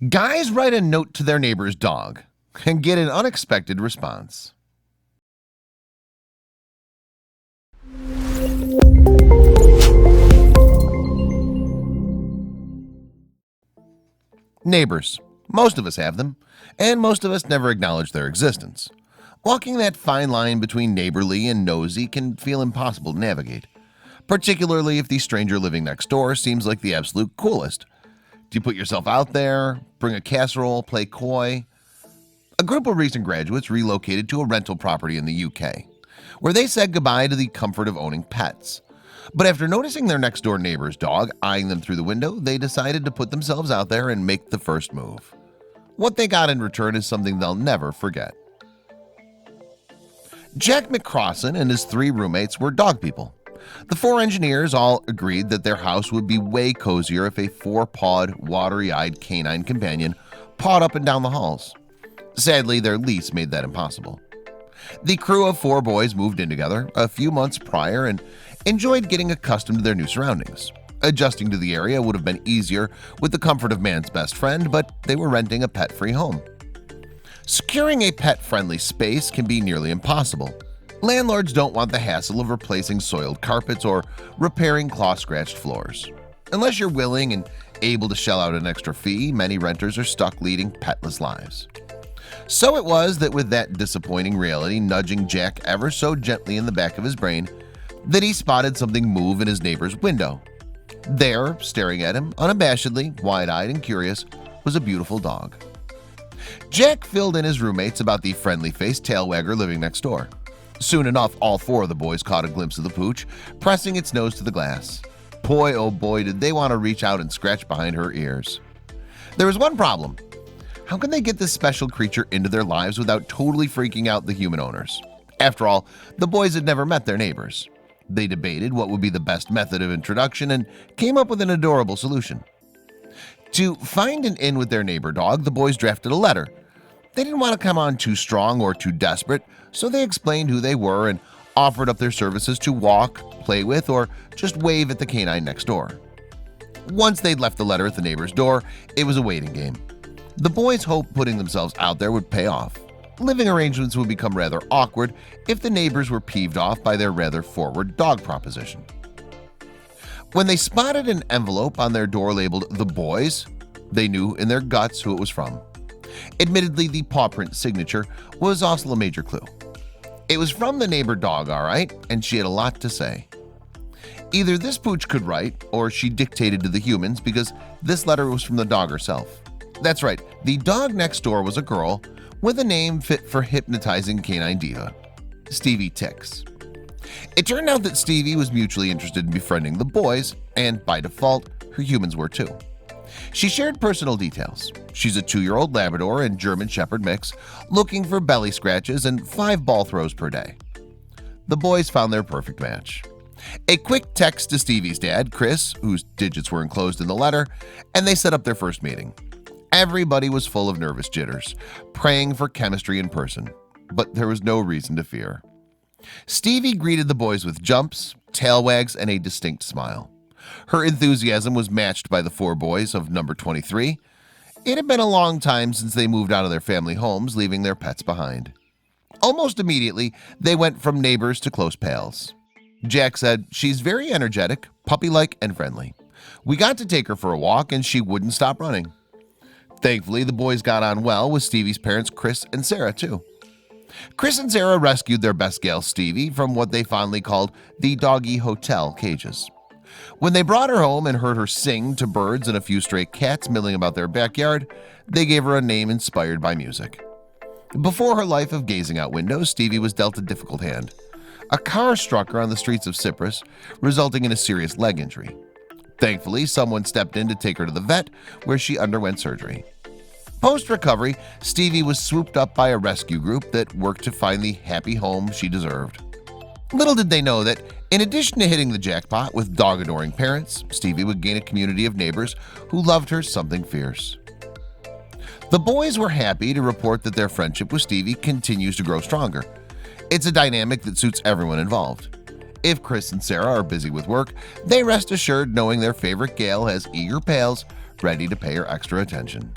Guys write a note to their neighbor's dog and get an unexpected response. Neighbors. Most of us have them, and most of us never acknowledge their existence. Walking that fine line between neighborly and nosy can feel impossible to navigate, particularly if the stranger living next door seems like the absolute coolest. Do you put yourself out there, bring a casserole, play coy? A group of recent graduates relocated to a rental property in the UK, where they said goodbye to the comfort of owning pets. But after noticing their next-door neighbor's dog eyeing them through the window, they decided to put themselves out there and make the first move. What they got in return is something they'll never forget. Jack McCrossan and his 3 roommates were dog people. The 4 engineers all agreed that their house would be way cozier if a 4-pawed, watery-eyed canine companion pawed up and down the halls. Sadly, their lease made that impossible. The crew of 4 boys moved in together a few months prior and enjoyed getting accustomed to their new surroundings. Adjusting to the area would have been easier with the comfort of man's best friend, but they were renting a pet-free home. Securing a pet-friendly space can be nearly impossible. Landlords don't want the hassle of replacing soiled carpets or repairing claw-scratched floors. Unless you're willing and able to shell out an extra fee, many renters are stuck leading petless lives. So it was that with that disappointing reality nudging Jack ever so gently in the back of his brain, that he spotted something move in his neighbor's window. There, staring at him, unabashedly, wide-eyed and curious, was a beautiful dog. Jack filled in his roommates about the friendly-faced tailwagger living next door. Soon enough, all 4 of the boys caught a glimpse of the pooch, pressing its nose to the glass. Boy, oh boy, did they want to reach out and scratch behind her ears. There was one problem. How can they get this special creature into their lives without totally freaking out the human owners? After all, the boys had never met their neighbors. They debated what would be the best method of introduction and came up with an adorable solution. To find an in with their neighbor dog, the boys drafted a letter. They didn't want to come on too strong or too desperate, so they explained who they were and offered up their services to walk, play with, or just wave at the canine next door. Once they'd left the letter at the neighbor's door, it was a waiting game. The boys hoped putting themselves out there would pay off. Living arrangements would become rather awkward if the neighbors were peeved off by their rather forward dog proposition. When they spotted an envelope on their door labeled "The Boys," they knew in their guts who it was from. Admittedly, the paw print signature was also a major clue. It was from the neighbor dog, all right, and she had a lot to say. Either this pooch could write, or she dictated to the humans, because this letter was from the dog herself. That's right, the dog next door was a girl with a name fit for hypnotizing canine diva, Stevie Ticks. It turned out that Stevie was mutually interested in befriending the boys, and by default, her humans were too. She shared personal details. She's a 2-year-old Labrador and German Shepherd mix, looking for belly scratches and 5 ball throws per day. The boys found their perfect match. A quick text to Stevie's dad, Chris, whose digits were enclosed in the letter, and they set up their first meeting. Everybody was full of nervous jitters, praying for chemistry in person, but there was no reason to fear. Stevie greeted the boys with jumps, tail wags, and a distinct smile. Her enthusiasm was matched by the 4 boys of number 23. It had been a long time since they moved out of their family homes, leaving their pets behind. Almost immediately, they went from neighbors to close pals. Jack said, "She's very energetic, puppy-like, and friendly. We got to take her for a walk, and she wouldn't stop running." Thankfully, the boys got on well with Stevie's parents, Chris and Sarah, too. Chris and Sarah rescued their best gal, Stevie, from what they fondly called the doggy hotel cages. When they brought her home and heard her sing to birds and a few stray cats milling about their backyard, they gave her a name inspired by music. Before her life of gazing out windows, Stevie was dealt a difficult hand. A car struck her on the streets of Cyprus, resulting in a serious leg injury. Thankfully, someone stepped in to take her to the vet, where she underwent surgery. Post-recovery, Stevie was swooped up by a rescue group that worked to find the happy home she deserved. Little did they know that, in addition to hitting the jackpot with dog-adoring parents, Stevie would gain a community of neighbors who loved her something fierce. The boys were happy to report that their friendship with Stevie continues to grow stronger. It's a dynamic that suits everyone involved. If Chris and Sarah are busy with work, they rest assured knowing their favorite gal has eager pals ready to pay her extra attention.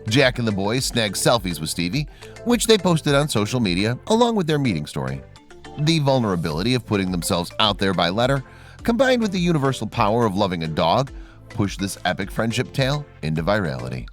Jack and the boys snagged selfies with Stevie, which they posted on social media along with their meeting story. The vulnerability of putting themselves out there by letter, combined with the universal power of loving a dog, pushed this epic friendship tale into virality.